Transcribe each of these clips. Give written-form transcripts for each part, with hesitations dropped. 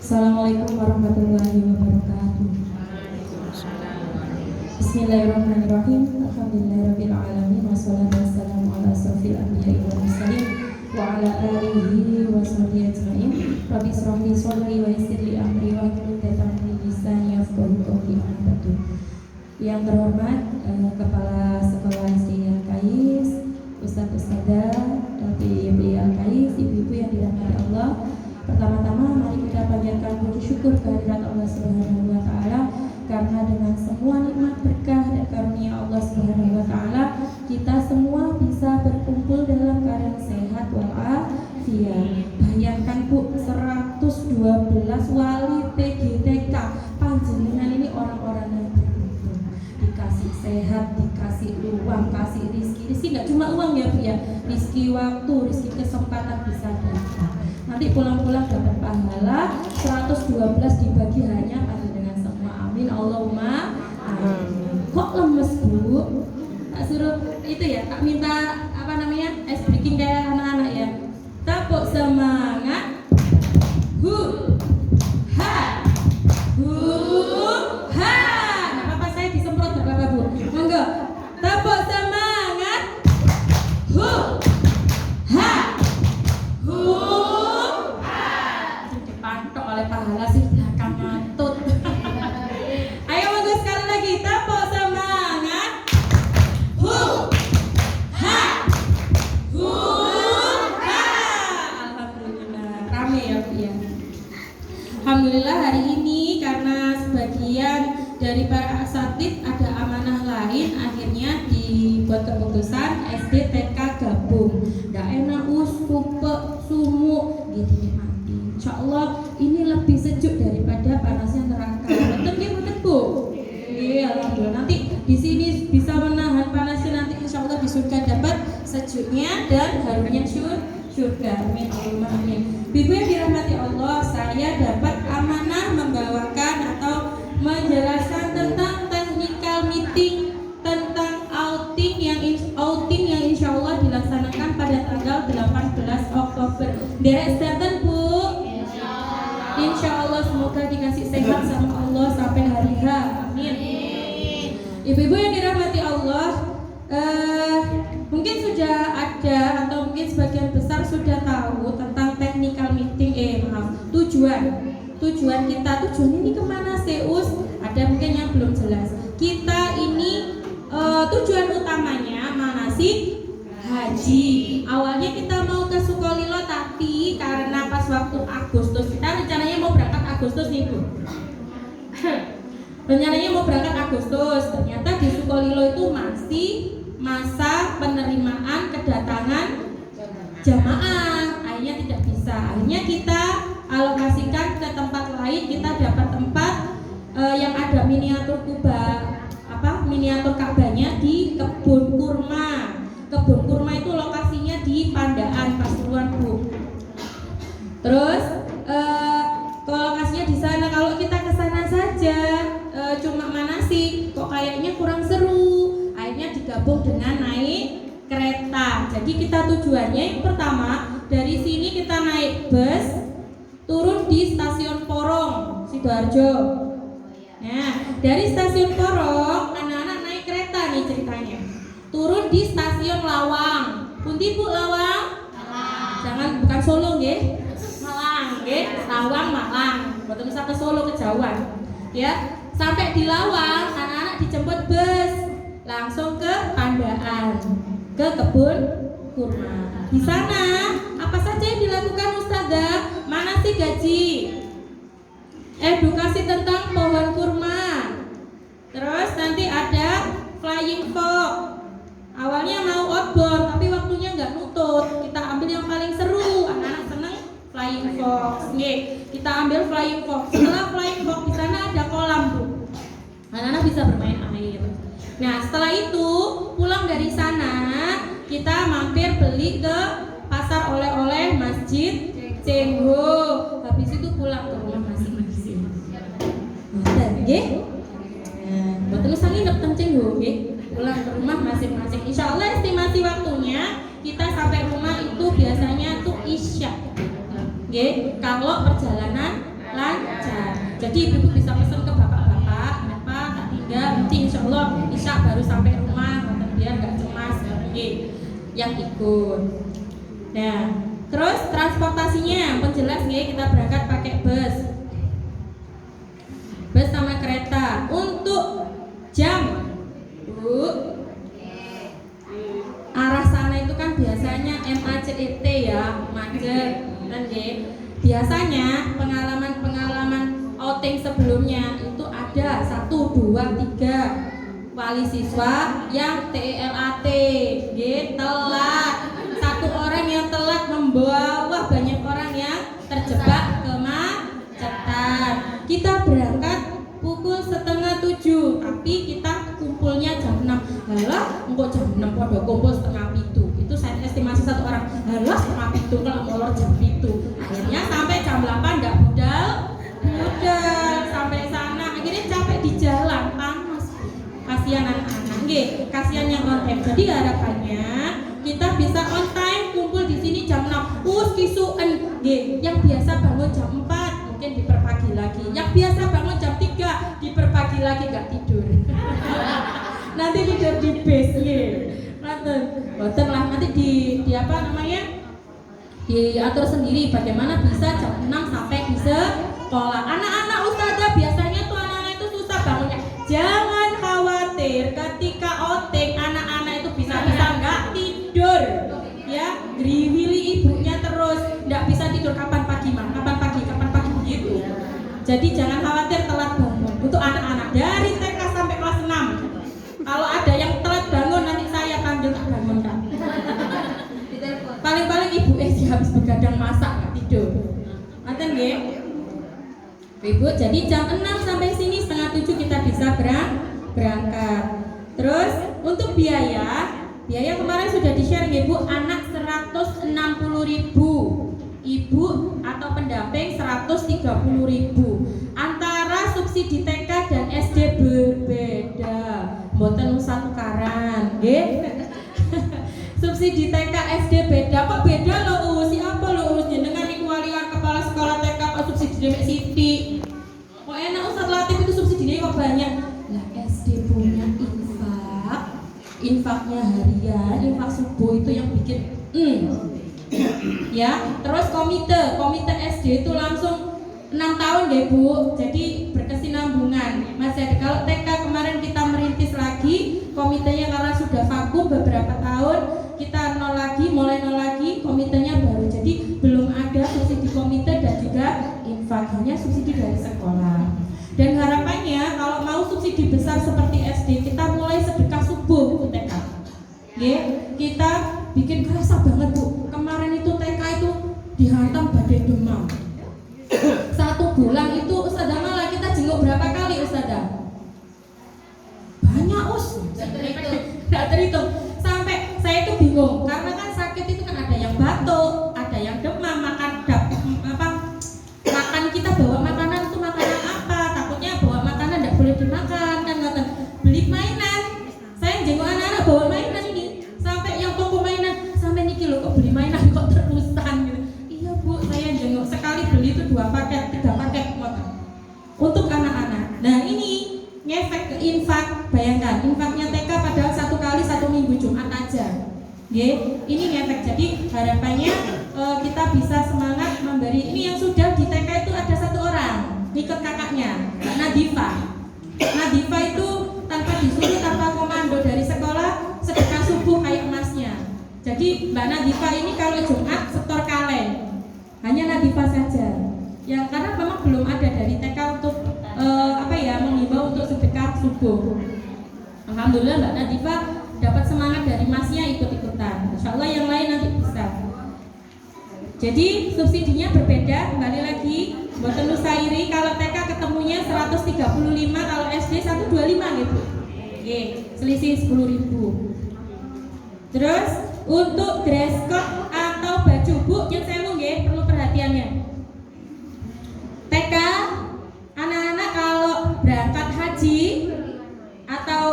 Assalamualaikum warahmatullahi wabarakatuh. Bismillahirrahmanirrahim. Alhamdulillahirabbil alamin wassalatu wassalamu ala asrofil anbiya'i wal mursalin wa ala alihi wa sahbihi ajmain. Rabbi ishrah li sadri wa yassir li amri wa hlul 'uqdatam min lisani yafqahu qawli. Yang terhormat Kepala Sekolah SD Al-Kais, Ustadz-Ustadzah, Ibu Al-Kais, ibu-ibu yang dirahmati Allah. Pertama-tama mari kita panjatkan puji syukur kehadirat Allah Subhanahu wa taala, karena dengan semua nikmat berkah dan karunia Allah Subhanahu wa taala kita semua bisa berkumpul dalam keadaan sehat walafiat. Bayangkan Bu, 112 wali PGTK panjenengan ini orang-orang yang beruntung, dikasih sehat, dikasih uang, kasih rizki nggak cuma uang ya Bu ya, rizki waktu, rizki kesempatan bisa datang. Nanti pulang-pulang dapat pahala 112 dibagi hanya dengan semua. Amin Allahumma amin. Kok lemes Bu? Tak suruh itu ya, tak minta es breaking kayak anak-anak ya. Tepuk semangat. Hu ha hu ha. Nah, apa saya disemprot Bapak Bu? Monggo. Tepuk semangat. Hu ha hu. Oleh pahala sih belakang ngatut. Ayo monggo sekali lagi, tepuk semangat. Hu ha hu ha. Alhamdulillah rame ya Bu ya. Alhamdulillah hari ini karena sebagian dari para asatid ada amanah lain, akhirnya dibuat keputusan SD TK gabung. Ndak enak supek sumuk gitu nikmati. Insyaallah ini lebih sejuk daripada panasnya neraka. Betul nggih betul Bu? Iya, alhamdulillah. Nanti di sini bisa menahan panasnya, nanti insyaallah di surga dapat sejuknya dan harumnya surga. Amin Allahumma amin. Ibu yang dirahmati Allah, saya dapat amanah membawakan atau menjelaskan tentang technical meeting tentang outing yang insyaallah dilaksanakan pada tanggal 18 Oktober. Derek Stanton Bu. Insya Allah semoga dikasih sehat sama Allah sampai hari H. Amin. Ibu-ibu yang dirahmati Allah, mungkin sudah ada atau mungkin sebagian besar sudah tahu tentang technical meeting. Tujuan kita. Tujuan ini kemana sih Us? Ada mungkin yang belum jelas. Kita ini tujuan utamanya manasik haji. Awalnya kita mau ke Sukolilo, tapi karena pas waktu Agustus, kita rencananya mau berangkat Agustus nih Bu. Rencananya mau berangkat Agustus, ternyata di Sukolilo itu masih masa penerimaan kedatangan jamaah. Akhirnya tidak bisa. Akhirnya kita alokasikan ke tempat lain. Kita dapat tempat yang ada miniatur miniatur Ka'bahnya di Kebun Kurma. Kebun Kurma itu lokasinya di Pandaan, Pasuruan Bu. Terus lokasinya di sana. Kalau kita ke sana saja cuma manasik, kok kayaknya kurang seru. Akhirnya digabung dengan naik kereta. Jadi kita tujuannya yang pertama, dari sini kita naik bus, turun di stasiun Porong, Sidoarjo. Nah, dari stasiun Porong anak-anak naik kereta nih ceritanya. Turun di stasiun Lawang. Pundi Bu Lawang? Jangan bukan Solo nggih. Malang nggih. Lawang Malang. Mboten usah ke Solo kejauhan. Ya, sampai di Lawang anak-anak dijemput bus langsung ke Pandaan, ke Kebun Kurma. Di sana apa saja yang dilakukan Ustazah? Manasik gaji. Edukasi tentang pohon kurma. Terus nanti ada flying fox. Awalnya mau outbound, tapi waktunya nggak nutut. Kita ambil yang paling seru, anak-anak seneng flying fox. Nih, kita ambil flying fox. Setelah flying fox di sana ada kolam Bu. Anak-anak bisa bermain air. Nah, setelah itu pulang dari sana kita mampir beli ke pasar oleh-oleh Masjid Cengho. Habis itu pulang ke rumah masing-masing. Dan nggih. Nah, mboten usah nginep teng Cengho nggih. Pulang ke rumah masing-masing. Insya Allah estimasi waktunya kita sampai rumah itu biasanya tuh isya. Kalau perjalanan lancar. Jadi ibu bisa pesan ke bapak-bapak, bapak tak tinggal, nanti insya Allah Isya baru sampai rumah, biar nggak cemas yang ikut. Nah, terus transportasinya penjelas kita berangkat pakai bus sama kereta. Untuk jam, Bu, arah sana itu kan biasanya MACET ya, macet kan biasanya pengalaman outing sebelumnya itu ada 1, 2, 3 wali siswa yang TELAT telat. Satu orang yang telat membawa banyak orang yang terjebak kemacetan. Kita berangkat pukul 6:30, tapi kita kumpulnya jam 6. Halah, engkau jam 6 pada kumpul 6:30. Itu saya estimasi satu orang. Halah, 6:30 kalau molor jam 7. Akhirnya sampai jam 8 enggak budal sampai sana. Akhirnya capek di jalan, panas. Kasihan anak-anak, kasihan yang on time. Jadi harapannya kita bisa on time kumpul di sini jam 6. Kisuen, yang biasa bangun jam 4 mungkin diperpagi lagi. Yang biasa bangun jam 3 diperpagi lagi, nggak tidur. Nanti tidur di base, boten lah. Nanti di apa namanya? Diatur sendiri bagaimana bisa jam 6 sampai di sekolah. Anak-anak ustazah biasanya tuh anak-anak itu susah bangunnya. Jangan khawatir, ketika outing anak-anak itu bisa-bisa nggak tidur, ya, ngriwili ibunya terus, nggak bisa tidur. Kapan pagi gitu. Jadi jangan khawatir telat bangun. Untuk anak-anak dari TK sampai kelas 6, kalau ada yang telat bangun nanti saya panggil, tak bangun kan. Paling-paling ibu habis begadang masak nggak tidur. Ngaten nggih? Ibu, jadi jam 6 sampai sini 6:30 kita bisa berangkat. Terus untuk biaya kemarin sudah di-share nggih Bu, anak 160.000, ibu atau pendamping 130.000. Antara subsidi TK dan SD berbeda, mboten satu karan, nggih. Subsidi TK SD beda, kok beda loh siapa loh jenengan iku walian kepala sekolah TK kok subsidi mek Siti. Kok enak Ustaz Latif itu subsidinya kok banyak. Lah SD punya infaknya harian, infak subuh itu yang bikin ya. Terus komite SD itu langsung 6 tahun deh Bu, jadi berkesinambungan. Masih kalau TK kemarin kita merintis lagi, komitenya karena sudah vakum beberapa tahun, kita mulai nol lagi, komitenya baru. Jadi belum ada subsidi komite dan juga infak, hanya subsidi dari sekolah. Dan harapannya kalau mau subsidi besar seperti SD, kita mulai sedekah subuh Bu TK. Kita bikin kerasa banget Bu. Kemarin itu TK itu dihantam badai demam. 1 bulan itu Ustazah malah kita jenguk berapa kali Ustazah? Banyak nggak terhitung. Sampai saya itu bingung karena kan sakit itu kan ada yang batuk, ada yang demam, makan kita bawa makanan itu makanan apa? Takutnya bawa makanan nggak boleh dimakan kan, beli mainan. Saya jenguk anak-anak bawa mainan ini, sampai yang toko mainan sampai niki loh kok beli mainan kok terusan gitu. Iya Bu, saya jenguk sekali beli itu 2 paket, 3 paket untuk anak-anak. Nah ini ngefek ke infak. Bayangkan infaknya TK padahal 1 kali 1 minggu Jumat aja. Ini ngefek. Jadi harapannya kita bisa semangat memberi. Ini yang sudah di TK itu ada 1 orang ikut kakaknya, Mbak Nadifa. Nadifa itu tanpa disuruh, tanpa komando dari sekolah, sedekah subuh kayak emasnya. Jadi Mbak Nadifa ini kalau Jumat setor kaleng, hanya Nadifa saja. Yang karena memang belum ada dari TK untuk mengimbau untuk sedekah subuh. Alhamdulillah Mbak Nadifa dapat semangat dari masnya ikut-ikutan. Insya Allah yang lain nanti bisa. Jadi subsidinya berbeda, kembali lagi mboten nusairi. Kalau TK ketemunya 135, kalau SD 125 gitu. Selisih 10.000. Terus untuk dress code atau baju Bu, yang saya mau perlu perhatiannya. TK anak-anak kalau berangkat haji atau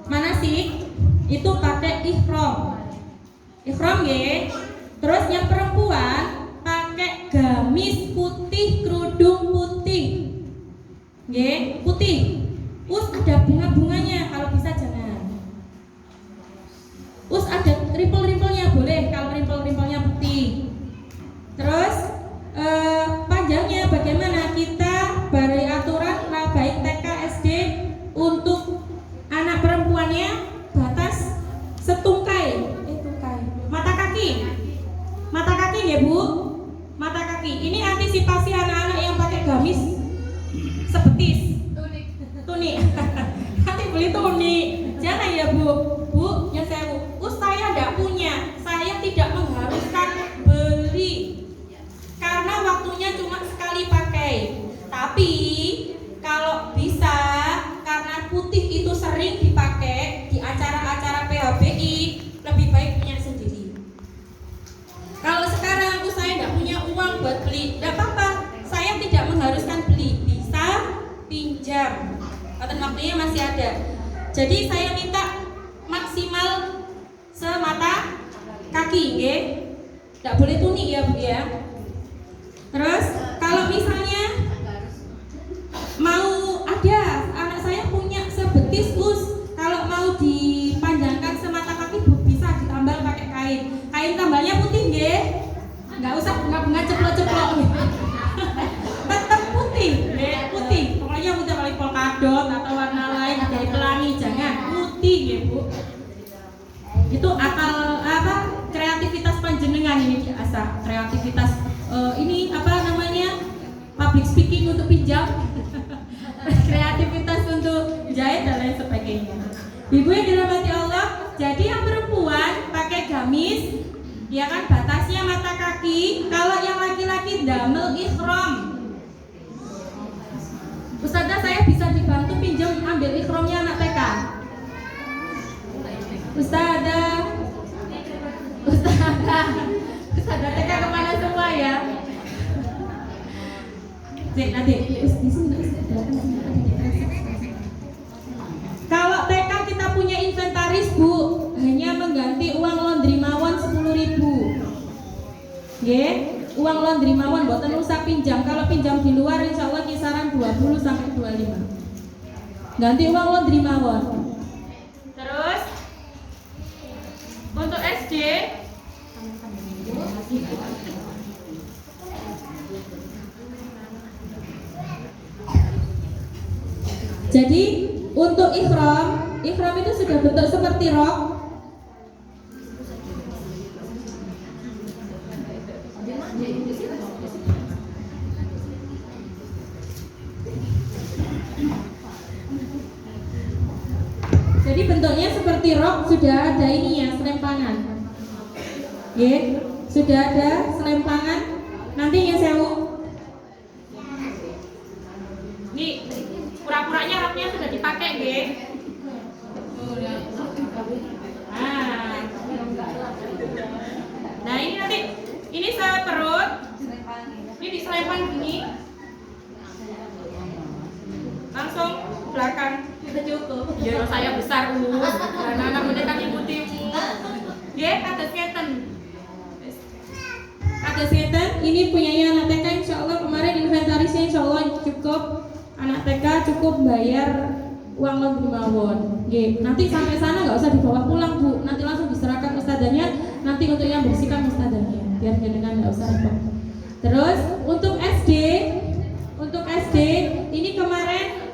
manasik itu pakai ihram Terus yang perempuan pakai gamis putih kerudung bunganya, kalau bisa jangan. Terus ada rimpel-rimpelnya boleh kalau rimpel-rimpelnya putih. Terus panjangnya bagaimana? Kita beri aturan baik TK SD untuk anak perempuannya batas setungkai. Mata kaki ya Bu. Mata kaki. Ini antisipasi anak-anak yang pakai gamis sebetis. Tunik. Nanti beli tunik. Jangan ya Bu. Bu, yang saya saya tidak punya. Saya tidak mengharuskan beli. Karena waktunya cuma sekali pakai. Tapi kalau bisa, karena putih itu sering dipakai di acara-acara PHBI, lebih baik punya sendiri. Kalau sekarang saya tidak punya uang buat beli, tidak apa-apa. Saya tidak mengharuskan beli, bisa pinjam. Kapan waktunya masih ada. Jadi saya minta maksimal semata kaki, ya. Tidak boleh tunik ya Bu ya. Terus kalau misalnya mau ada anak saya punya sebetis kalau mau dipanjangkan semata kaki bisa ditambal pakai kain tambalnya putih nggih, nggak usah bunga-bunga ceplok-ceplok tetap putih pokoknya udah kali polkadot atau warna lain dari pelangi, jangan putih ya Bu. Itu akal kreativitas panjenengan ini diasah, kreativitas ini public speaking untuk pinjam kreativitas untuk jahit dan lain sebagainya. Ibu yang dirahmati Allah, jadi yang perempuan pakai gamis, ya kan batasnya mata kaki. Kalau yang laki-laki damel ihram. Ustazah, saya bisa dibantu pinjam ambil ihramnya anak TK. Ustazah TK kemana semua ya? Nanti kalau TK kita punya inventaris Bu, hanya mengganti uang laundry mawon 10.000. Uang laundry mawon mboten usah pinjam. Kalau pinjam di luar insya Allah kisaran 20 sampai 25. Ganti uang laundry mawon. Terus untuk SD jadi untuk ihram itu sudah bentuk seperti rok. Jadi bentuknya seperti rok, sudah ada ininya selempangan. Sudah ada selempangan. Nanti ya sewu. Nih, pura-puranya roknya sudah dipakai, nggih. Nah, ini nanti ini saya perut. Ini diselempang gini. Langsung belakang kita cukup. Ya, saya besar anak-anak muda kan ikuti. Kados ngeten. Ini punyanya anak TK insyaallah kemarin inventarisnya insyaallah cukup. Anak TK cukup bayar uang laundry mawon. Nanti sampai sana nggak usah dibawa pulang Bu. Nanti langsung diserahkan ustadzanya. Nanti untuk yang bersihkan ustadzanya. Biar jenengan nggak usah repot. Terus untuk SD ini kemarin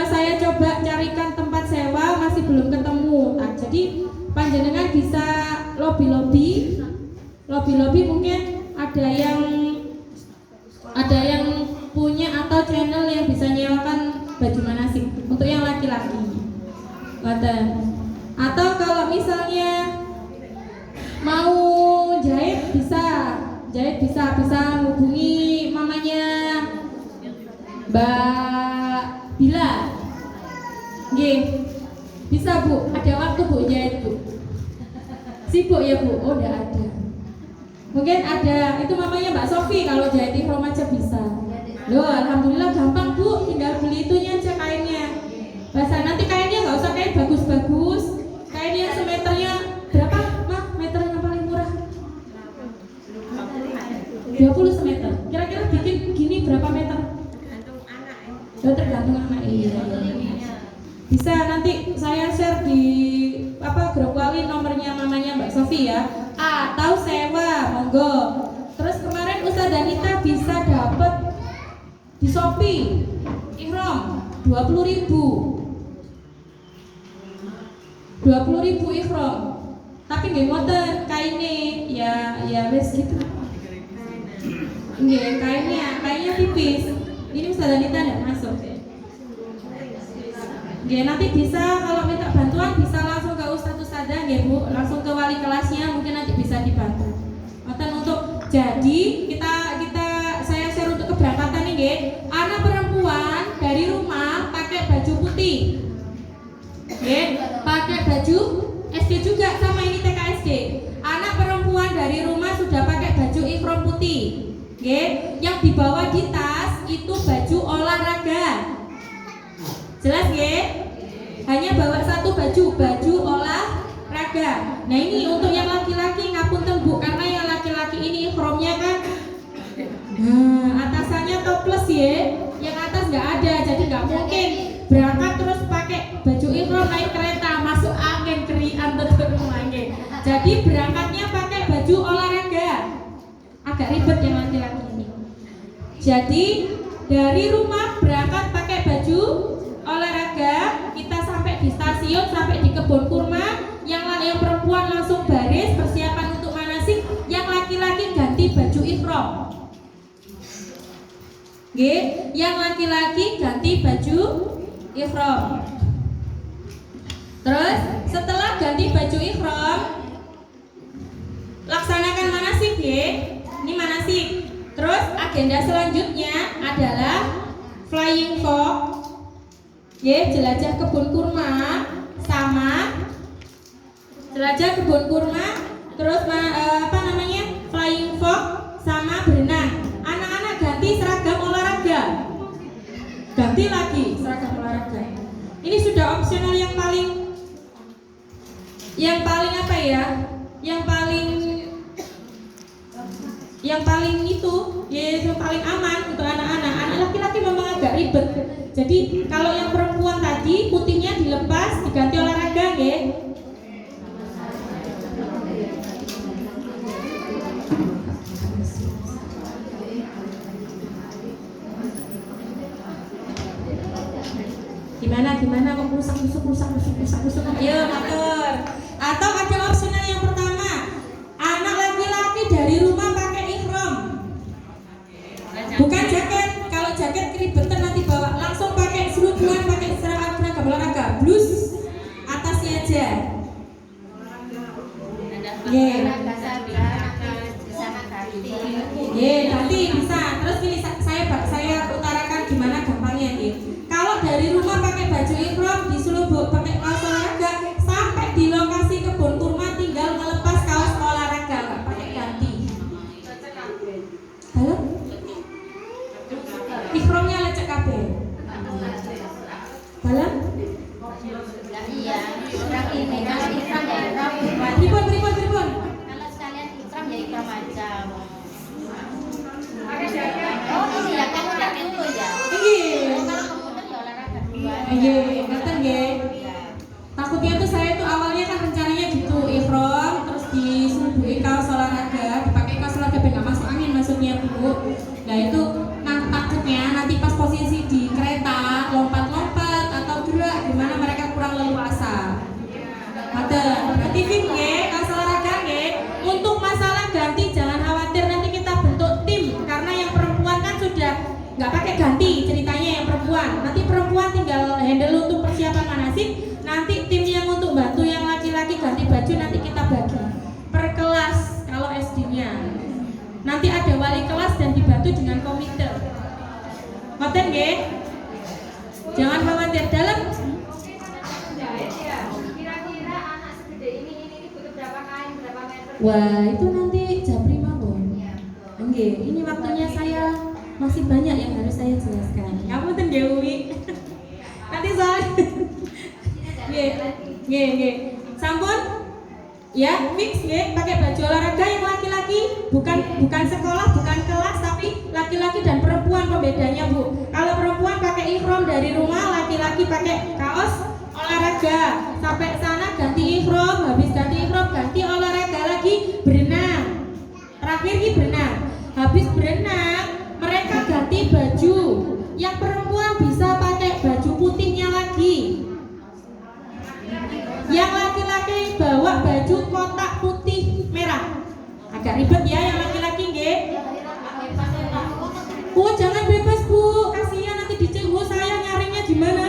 saya coba carikan tempat sewa masih belum ketemu. Nah, jadi panjenengan bisa lobby mungkin ada yang punya atau channel yang bisa nyewakan baju manasik untuk yang laki-laki. Atau kalau misalnya mau jahit bisa hubungi mamanya Mbak Bila. Bisa Bu, ada waktu Bu jahit Bu. Sibuk ya Bu? Oh, enggak ada. Mungkin ada, itu mamanya Mbak Sofi kalau jahit ihram aja bisa. Loh, alhamdulillah gampang Bu, tinggal beli itunya aja kainnya. Bahasa nanti kainnya nggak usah kain bagus-bagus. Kainnya semeternya berapa? Mah, meter yang paling murah? 20 semeter. Kira-kira bikin gini berapa meter? Tergantung anak. Tergantung anak. Iya. Bisa nanti saya share di grup wali nomornya mamanya Mbak Sofi ya. Atau sewa, monggo. Terus kemarin Ustaz Danita bisa dapat di Shopee ihram 20.000 ihram. Tapi nggih ngoten kaine ya wis gitu. Nggih, kainnya tipis. Ini Ustaz Danita enggak masuk ya. Nggih, nanti bisa kalau minta bantuan bisa langsung ke Ustazah nggih Bu, langsung ke wali kelasnya mungkin nanti bisa dibantu. Ngoten untuk jadi saya share untuk keberangkatan ini, anak perempuan dari rumah pakai baju putih. Nggih, pakai baju SD juga sama ini TK SD. Anak perempuan dari rumah sudah pakai baju ihram putih. Nggih, yang dibawa di tas itu baju olahraga. Jelas nggih? Hanya bawa satu baju olahraga. Nah ini untuk yang laki-laki ngapunten Bu, karena yang laki-laki ini ihramnya kan atasannya toples ya, yang atas nggak ada, jadi nggak mungkin berangkat terus pakai baju ihram naik kereta masuk angin kerian tetep rumahnya. Jadi berangkatnya pakai baju olahraga. Agak ribet yang laki-laki ini. Jadi dari rumah berangkat pakai baju olahraga, kita sampai di stasiun, sampai di kebun kurma, yang perempuan langsung baris persiapan untuk manasik, yang laki-laki ganti baju ihram. Nggih, yang laki-laki ganti baju ihram. Terus setelah ganti baju ihram, laksanakan manasik nggih. Ini manasik. Terus agenda selanjutnya adalah flying fox. Ya, jelajah kebun kurma sama jelajah kebun kurma, terus flying fox sama berenang. Anak-anak ganti seragam olahraga. Ganti lagi seragam olahraga. Ini sudah opsional yang paling apa ya? Yang paling itu, yaitu paling aman untuk anak-anak. Anak laki-laki memang agak ribet. Jadi kalau yang perempuan tadi putihnya dilepas diganti olahraga nggih. Gimana kok rusak. Ayo matur. Atau ada opsional yang pertama, anak laki-laki dari rumah pakai ihram. Bukan jaket. Kalau jaket keribetan nanti bawa, langsung pakai seragam, pakai seragam olahraga, blus atasnya aja. Ganti bisa. Terus ini saya utarakan gimana gampangnya nih. Kalau dari rumah pakai baju ihram, disuruh pakai kaos olahraga, sampai di lokasi kebun kurma tinggal melepas kaos olahraga, nggak pakai ganti. Halo? Ihramnya lecek kabeh. Dalam? Iya, ihram ini kalau ihram ya ihram. Tripod. Kalau sekalian ihram ya ihram aja. Oh iya, kamu pakai dulu ya. Iya. Kalau kemudian ya olahraga dua. Iya, ngerti nggih. Takutnya tuh saya tuh awalnya kan rencananya gitu, ihram terus diselubuhi kaos olahraga, dipakai kaos olahraga biar nggak masuk angin maksudnya Bu. Nah itu takutnya nanti pas posisi di kereta lompat-lompat atau gerak gimana mereka kurang leluasa. Nanti nggih kaos olahraga nggih. Untuk masalah ganti jangan khawatir, nanti kita bentuk tim karena yang perempuan kan sudah nggak pakai ganti ceritanya yang perempuan. Nanti perempuan tinggal handle untuk persiapan manasik. Nanti tim yang untuk bantu yang laki-laki ganti baju nanti kita bagi per kelas kalau SD-nya. Nanti ada wali kelas dan dibantu dengan komite. Ngoten nggih? Jangan khawatir dalam. Kira-kira anak segede ini butuh berapa kain, berapa meter? Wah, itu nanti Japri mawon. Nggih, ini waktunya saya masih banyak yang harus saya jelaskan. Ngapunten nggih Uwi. Nanti saya Nggih. Sampun? Ya, fix nggih, pakai baju olahraga yang laki-laki, bukan sekolah, bukan kelas, tapi laki-laki dan perempuan pembedanya Bu. Kalau perempuan pakai ihram dari rumah, laki-laki pakai kaos olahraga. Sampai sana ganti ihram, habis ganti ihram ganti olahraga lagi, berenang. Terakhir ki berenang. Habis berenang, mereka ganti baju. Yang perempuan bisa pakai baju putihnya lagi. Yang laki-laki bawa baju kotak putih merah. Agak ribet ya yang laki-laki nggih. Oh, jangan bebas Bu, kasihan nanti dicenggu saya nyarinya gimana?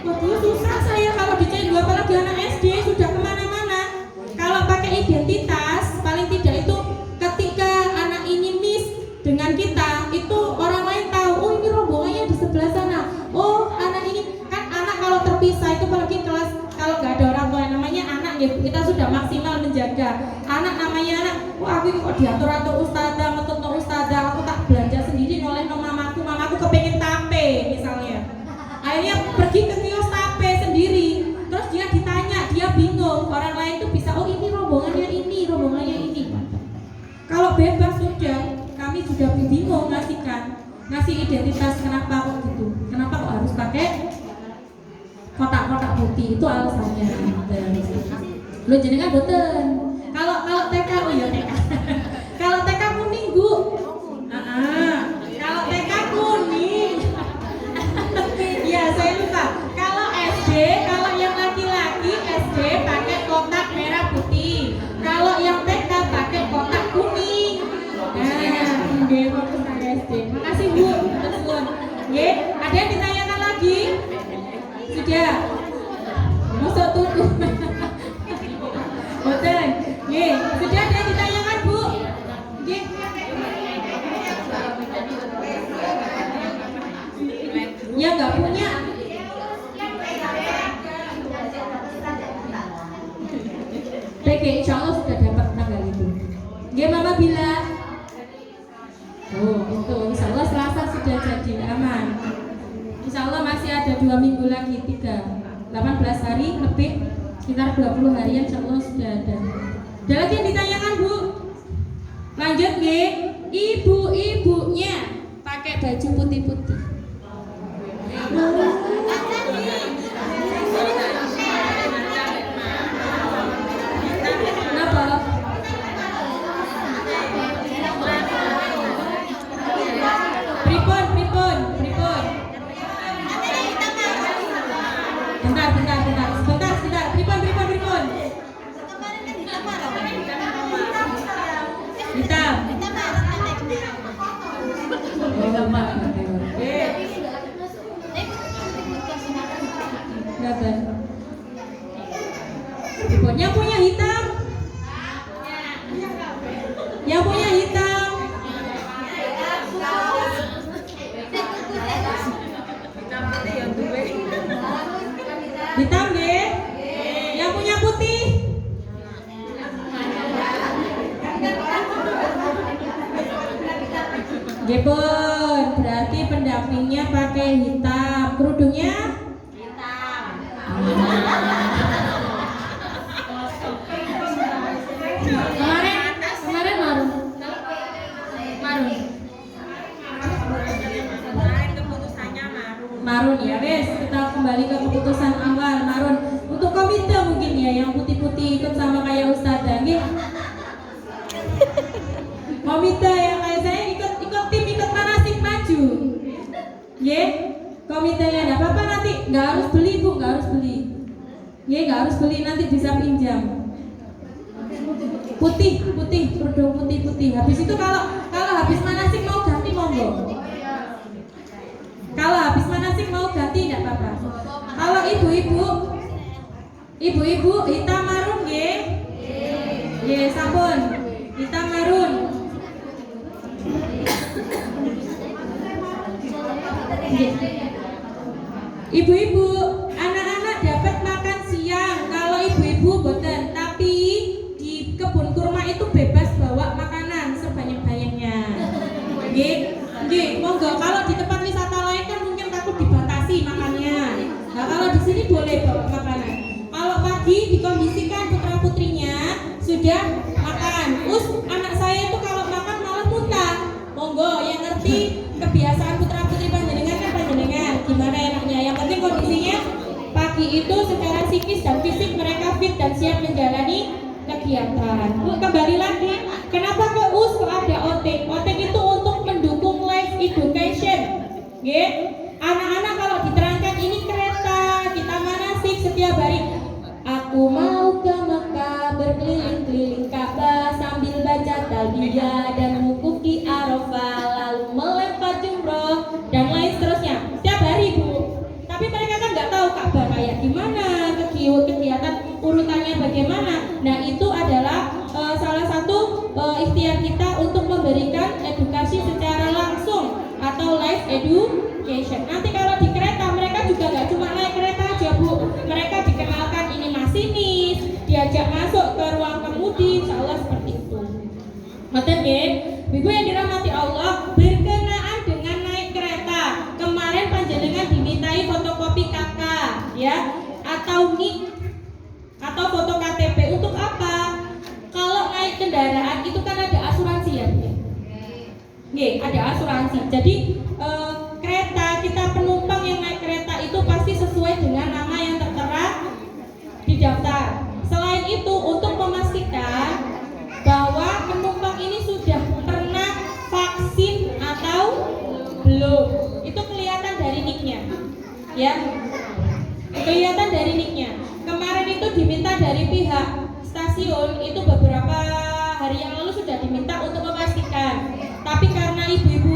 Waduh, susah saya kalau dicenggu, apalagi anak SD sudah kemana-mana. Kalau pakai identitas, paling tidak itu ketika anak ini miss dengan kita, itu orang lain tahu, oh ini rombongannya di sebelah sana. Oh, anak ini, kan anak kalau terpisah itu apalagi kelas, kalau nggak ada orang tua yang namanya anak ya, kita sudah maksimal menjaga. Anak namanya anak, wah aku kok diatur-atur ustazah, ngetut ustazah, aku tak belanja sendiri oleh mamaku kepengen tape misalnya. Akhirnya pergi ke kios tape sendiri. Terus dia ditanya, dia bingung. Orang lain tuh bisa, oh ini rombongannya ini. Kalau bebas sudah, kami sudah bingung ngasih identitas, kenapa kok gitu? Kenapa kok harus pakai kotak-kotak putih? Itu alasannya. Lo jenengan boten. Kalau TK, oh ya TK. Kalau TK kuning Bu. Kalau TK kuning. Ya saya lupa. Kalau SD, kalau yang laki-laki SD pakai kotak merah putih. Kalau yang TK pakai kotak kuning. Nggih, fokus saya SD. Makasih Bu. Betul. Nggih, ada yang ditanyakan lagi? Sudah. Masuk tutup. Boten. Nggih, sudah ada yang ditanyakan Bu? Nggih. Yang nggak punya. PG insya Allah sudah dapat tanggal itu. Nggih Mama Bila. Oh itu insya Allah Selasa sudah jadi aman. Insya Allah masih ada 2 minggu lagi, 18 hari lebih, sekitar 20 harian insya Allah sudah ada. Ada lagi yang ditanyakan Bu? Lanjut nggih. Ibu-ibunya pakai baju putih-putih. Kenapa? Pripun. Bentar. Pripun. Hitam. Yang punya hitam. Hitam deh. Yang punya putih. Gepon, berarti pendampingnya pakai hitam. Kerudungnya hitam. Kemarin marun. Marun ya, wes kita kembali ke keputusan awal marun. Untuk komite mungkin ya yang putih-putih ikut sama kayak Ustazah nggih. Komite yang kayak saya ikut tim ikut manasik maju. Nggih. Komitenya enggak apa-apa nanti, enggak harus beli Bu, enggak harus beli. Nggih, enggak harus beli, nanti bisa pinjam. Putih, kerudung putih. Habis itu kalau habis manasik mau ganti monggo. Kalau habis manasik mau ganti enggak apa-apa. Kalau ibu-ibu hitam marun nggih. Nggih, sampun. Hitam marun. Ibu-ibu, anak-anak dapat makan siang. Kalau ibu-ibu boten, tapi di kebun kurma itu bebas bawa makanan sebanyak-banyaknya. Nggih, monggo. Kalau di tempat wisata lain kan mungkin takut dibatasi makannya. Nah, kalau di sini boleh bawa makanan. Kalau pagi dikondisikan putra-putrinya sudah makan. Anak saya itu kalau makan malah muntah. Monggo, yang ngerti kebiasaan putra-putri panjenengan kan panjenengan. Gimana enaknya? Yang penting kondisinya pagi itu secara psikis dan fisik mereka fit dan siap menjalani kegiatan. Kembali lagi, kenapa ke US kok ada outing? Outing itu untuk mendukung life education. Anak-anak kalau diterangkan ini kereta, kita manasik setiap hari. Aku mau ke Mekah berkeliling-keliling Ka'bah sambil baca talbiyah dan wukuf di Arafah, lalu melempar jumroh dan lain seterusnya. Setiap hari Bu. Tapi mereka kan nggak tahu Ka'bah kayak gimana, kegiatan urutannya bagaimana. Nah itu adalah salah satu ikhtiar kita untuk memberikan edukasi secara langsung atau live education. Nanti kalau di kereta mereka juga nggak cuma naik kereta aja Bu, mereka dikenalkan ini masinis, diajak masuk ke ruang kemudi, insya Allah seperti itu. Ngoten nggih, Ibu yang dirahmati Allah, berkenaan dengan naik kereta. Kemarin panjenengan dimintai fotokopi KK ya, atau NIK atau foto KTP untuk apa? Kalau naik kendaraan itu kan ada asuransi ya. Nggih, ada asuransi. Jadi kereta kita penumpang yang naik kereta itu pasti sesuai dengan nama yang tertera di daftar. Selain itu untuk memastikan bahwa penumpang ini sudah pernah vaksin atau belum, itu kelihatan dari NIK-nya, ya. Kelihatan dari NIK-nya. Kemarin itu diminta dari pihak stasiun itu beberapa hari yang lalu sudah diminta untuk memastikan. Tapi karena ibu-ibu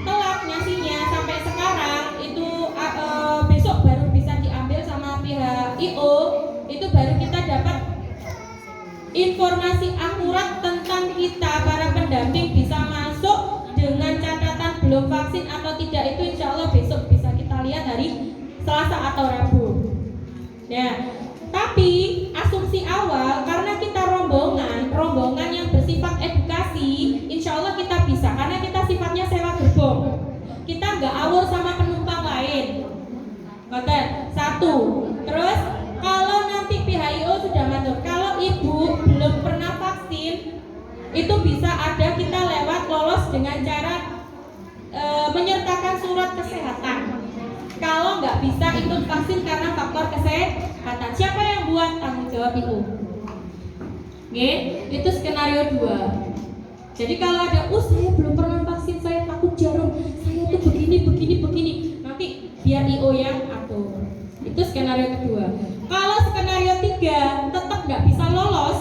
telat ngasihnya sampai sekarang itu besok baru bisa diambil sama pihak IO, itu baru kita dapat informasi akurat tentang kita para pendamping bisa masuk dengan catatan belum vaksin atau tidak. Itu insya Allah besok bisa kita lihat hari Selasa atau Rabu. Ya, tapi asumsi awal karena kita rombongan yang bersifat edukasi, insya Allah kita bisa karena kita sifatnya sewa gerbong. Kita nggak awur sama penumpang lain. Oke, satu. Terus kalau nanti pihak IO sudah masuk, kalau ibu belum pernah vaksin, itu bisa ada kita lewat lolos dengan cara menyertakan surat kesehatan. Kalau nggak bisa ikut vaksin karena faktor kesehatan, siapa yang buat? Tanggung jawab IO. Oke, itu skenario 2. Jadi kalau ada, saya belum pernah vaksin, saya takut jarum, saya tuh begini, nanti biar IO yang atur. Itu skenario kedua. Kalau skenario 3 tetap nggak bisa lolos,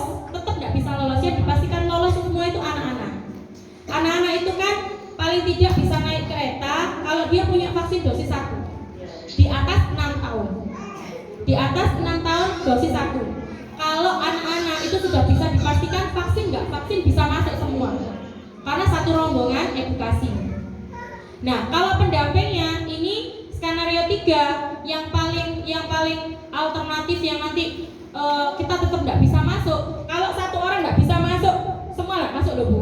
ya dipastikan lolos semua itu anak-anak. Anak-anak itu kan paling tidak bisa naik kereta kalau dia punya vaksin dosis 1 di atas 6 tahun. Di atas 6 tahun dosis 1. Kalau anak-anak itu sudah bisa dipastikan vaksin nggak vaksin bisa masuk semua. Karena satu rombongan edukasi. Nah, kalau pendampingnya ini skenario 3 yang paling alternatif yang nanti kita tetap nggak bisa masuk. Kalau satu orang nggak bisa masuk, semua nggak masuk loh Bu.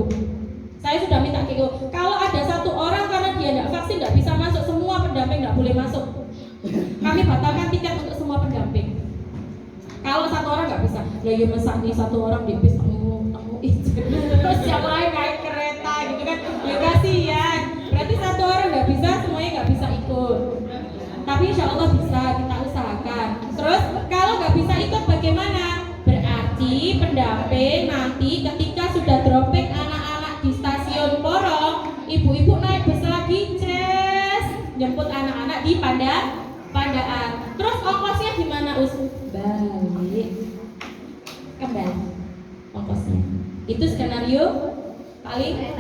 Saya sudah minta gitu. Kalau ada satu orang karena dia nggak vaksin nggak bisa masuk, semua pendamping nggak boleh masuk. Kami batalkan tiket untuk semua pendamping. Kalau satu orang nggak bisa, ya mesak nih satu orang di bis terus yang lain naik kereta gitu kan, ya kasihan. Berarti satu orang nggak bisa, semuanya nggak bisa ikut. Tapi insya Allah bisa, kita usahakan. Terus kalau nggak bisa ikut bagaimana? Berarti pendamping nanti ketika sudah dropping anak-anak di stasiun Porong, ibu-ibu naik bus lagi, jemput anak-anak di Pandaan. Terus ongkosnya gimana Us? Balik kembali ongkosnya. Itu skenario paling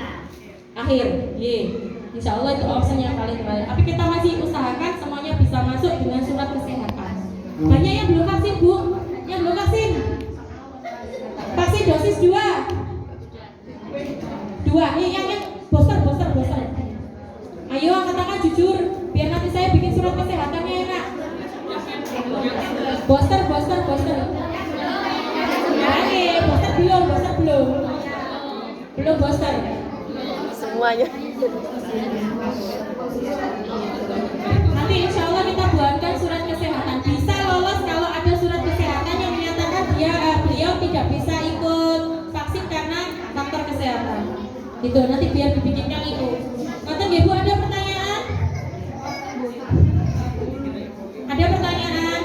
akhir. Insya Allah itu opsi yang paling terbaik. Tapi kita masih usahakan semuanya bisa masuk dengan surat kesehatan. Banyak yang belum vaksin Bu, yang belum vaksin. Vaksin dosis 2. Yang booster. Ayo katakan jujur, biar nanti saya bikin surat kesehatannya enak. Booster. Booster belum booster. Semuanya. Nanti insya Allah kita buatkan surat kesehatan. Bisa lolos kalau ada surat kesehatan yang menyatakan beliau tidak bisa ikut vaksin karena faktor kesehatan. Itu nanti biar dibikinnya itu. Nanti Ibu ada pertanyaan? Ada pertanyaan?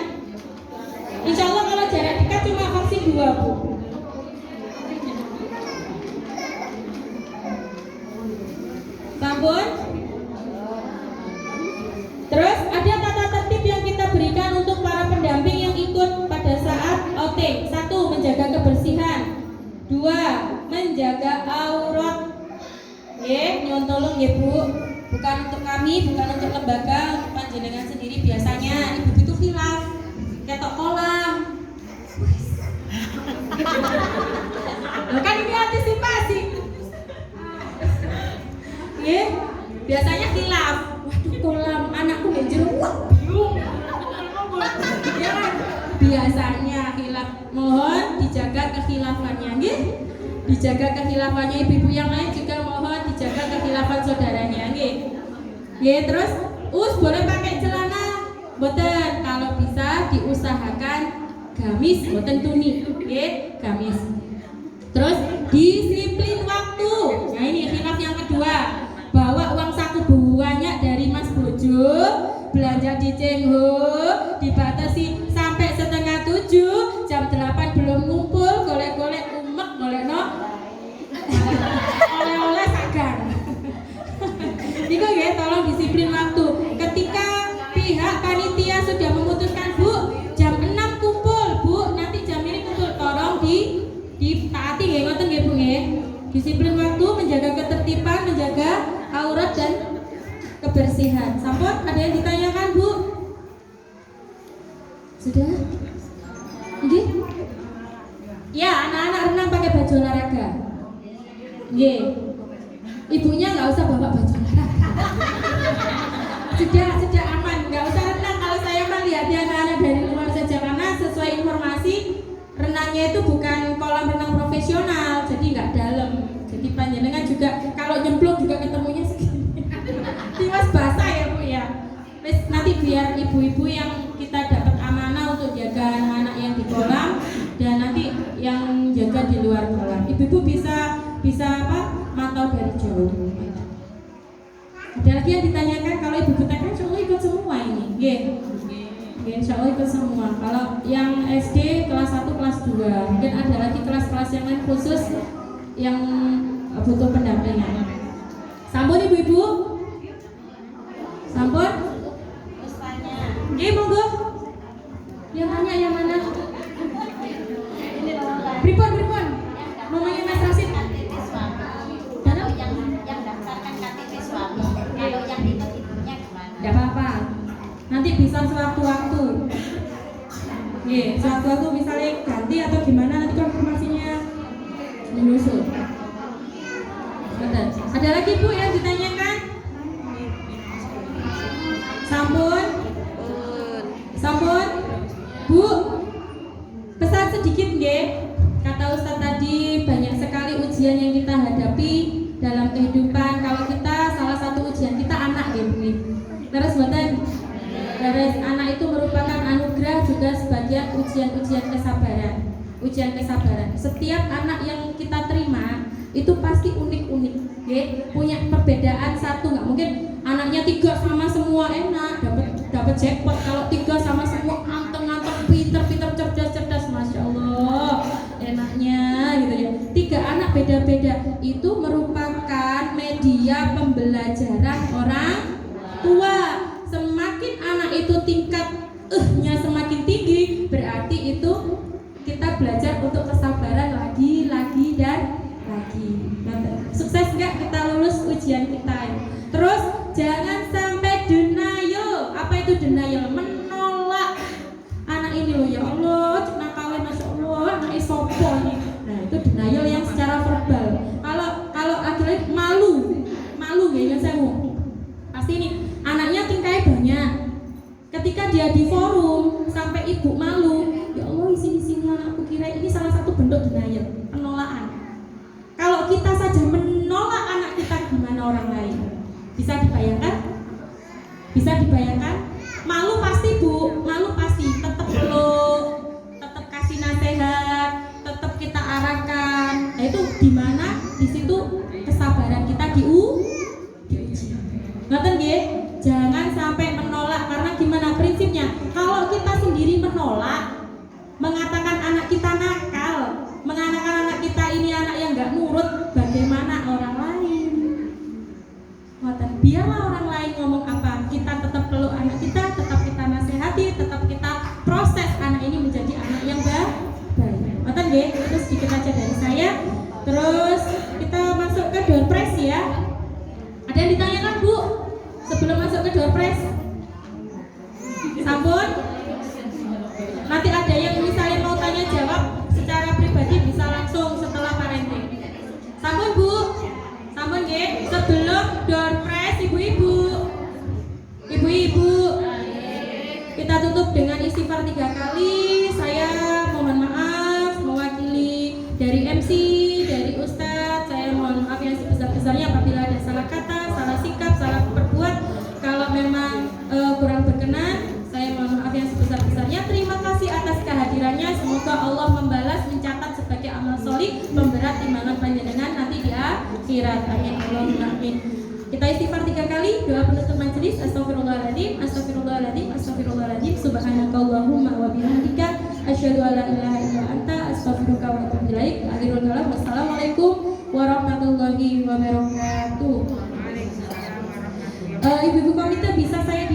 tolong ya Bu, bukan untuk kami, bukan untuk lembaga, untuk panjenengan sendiri. Biasanya ibu itu khilaf ketok kolam. Loh kan ini antisipasi. Ya, biasanya khilaf. Waduh kolam, anakku nggak jero, wah bingung. Ya kan? Biasanya khilaf, mohon dijaga kekhilafannya, nggih. Dijaga kekhilafannya ibu-ibu yang lain juga mohon dijaga kekhilafan saudaranya, nggih. Nggih, terus boleh pakai celana? Boten, kalau bisa diusahakan gamis, boten tuni, nggih, gamis. Terus disiplin waktu. Nah ini khilaf yang kedua. Bawa uang saku banyak dari Mas Bojo, belanja di Cengho, dibatasi sampai 6:30, jam 8 belum ngumpul, golek-golek umek, golek-no oleh-oleh sagar. Niku ya, tolong disiplin waktu. Ketika pihak panitia sudah memutuskan Bu, jam 6 kumpul, Bu, nanti jam ini kumpul, tolong ditaati nggih, ngoten nggih Bu nggih. Disiplin waktu, menjaga ketertiban, menjaga aurat dan kebersihan. Sampun, ada yang ditanyakan Bu? Sudah? Nggih? Ya, anak-anak renang pakai baju olahraga. Nggih. Ibunya nggak usah bawa baju olahraga. Sudah aman, nggak usah renang. Kalau saya melihat anak-anak dari luar saja, karena sesuai informasi renangnya itu bukan kolam renang profesional, jadi nggak dalam. Jadi panjenengan juga kalau nyemplung juga ketemunya segini. Tiwas basah ya Bu ya. Terus nanti biar ibu-ibu yang kita dapat amanah untuk jaga anak-anak yang di kolam dan nanti yang jaga di luar kolam. Ibu-ibu bisa mantau dari jauh. Ada lagi yang ditanyakan, kalau ibu TK insya Allah ikut semua ini. Nggih. Insya Allah ikut semua. Kalau yang SD kelas 1, kelas 2, mungkin ada lagi kelas-kelas yang lain khusus yang butuh pendampingan. Sampun ibu-ibu? Sampun? Nggih, monggo. Yang tanya yang mana? Pripun? Mamanya Mas Rasid. Yang daftarkan KTP suami. Kalau yang ibu-ibunya gimana? Tidak apa-apa. Nanti bisa sewaktu-waktu. Nggih, sewaktu-waktu misalnya ganti atau gimana nanti konfirmasinya menyusul. Ada lagi Bu yang ditanyakan? Sampun? Bu, pesan sedikit nggih. Kata Ustadz tadi banyak sekali ujian yang kita hadapi dalam kehidupan. Kalau kita salah satu ujian kita anak ya Bu. Terus buatan dari anak itu merupakan anugerah juga sebagian ujian kesabaran. Setiap anak yang kita terima itu pasti unik-unik, punya perbedaan satu. Nggak mungkin anaknya 3 sama semua enak, dapat jackpot. Kalau 3 sama semua anteng, pinter, cerdas, masya Allah, enaknya gitu ya. 3 anak beda-beda itu merupakan media pembelajaran orang tua. Semakin anak itu tingkat semakin tinggi, berarti itu kita belajar untuk kesabaran lagi dan lagi. Sukses nggak kita lulus ujian kita? Terus jangan sampai denial. Apa itu denial? Menolak anak ini loh, ya Allah, nakalnya masya Allah, anak sopo nih. Nah itu denial yang secara verbal. Kalau akhirnya malu ya saya mau. Pasti ini anaknya tingkahnya banyak. Ketika dia di forum sampai ibu malu, ya Allah sini anakku, kira ini salah satu bentuk denial, penolakan. Kalau kita saja menolak anak kita, gimana orang lain? Bisa dibayangkan? Malu pasti Bu, tetap peluk, tetap kasih nasihat, tetap kita arahkan. Nah itu di mana? Di situ kesabaran kita diuji. Ngoten nggih? Jangan sampai menolak, karena gimana prinsipnya? Kalau kita sendiri menolak, mengatakan anak kita nakal, mengatakan anak kita ini anak yang nggak nurut, bagaimana orang lain? Biarlah orang lain ngomong apa, kita tetap peluk anak kita, tetap kita nasihati, tetap kita proses anak ini menjadi anak yang baik. Ngoten nggih? Itu sedikit aja dari saya. Terus kita masuk ke door prize ya. masuk ke door prize? Sampun? Nanti ada yang misalnya mau tanya jawab secara pribadi bisa langsung setelah parenting. Sampun Bu? Sampun nggih? Sebelum door prize ibu-ibu. Ibu-ibu. Kita tutup dengan istighfar 3 kali. Saya mohon maaf mewakili dari MC, dari Ustadz. Saya mohon maaf yang sebesar-besarnya apabila ada salah kata, salah sikap, salah perbuat. Kalau memang kurang berkenan, saya mohon maaf yang sebesar-besarnya. Terima kasih atas kehadirannya. Semoga Allah membalas, mencatat sebagai amal solih, memberat timbangan panjenengan nanti di akhirat. Amin. Allahumma amin. Kita istighfar 3 kali, doa penutup majelis. Astagfirullahaladzim, astagfirullahaladzim, astagfirullahaladzim. Subhanakallahumma wa bihamdika asyhadu an la ilaha illa anta astaghfiruka wa atubu ilaik. Akhirul kalam. Wassalamualaikum warahmatullahi wabarakatuh. Ibu-ibu komite bisa saya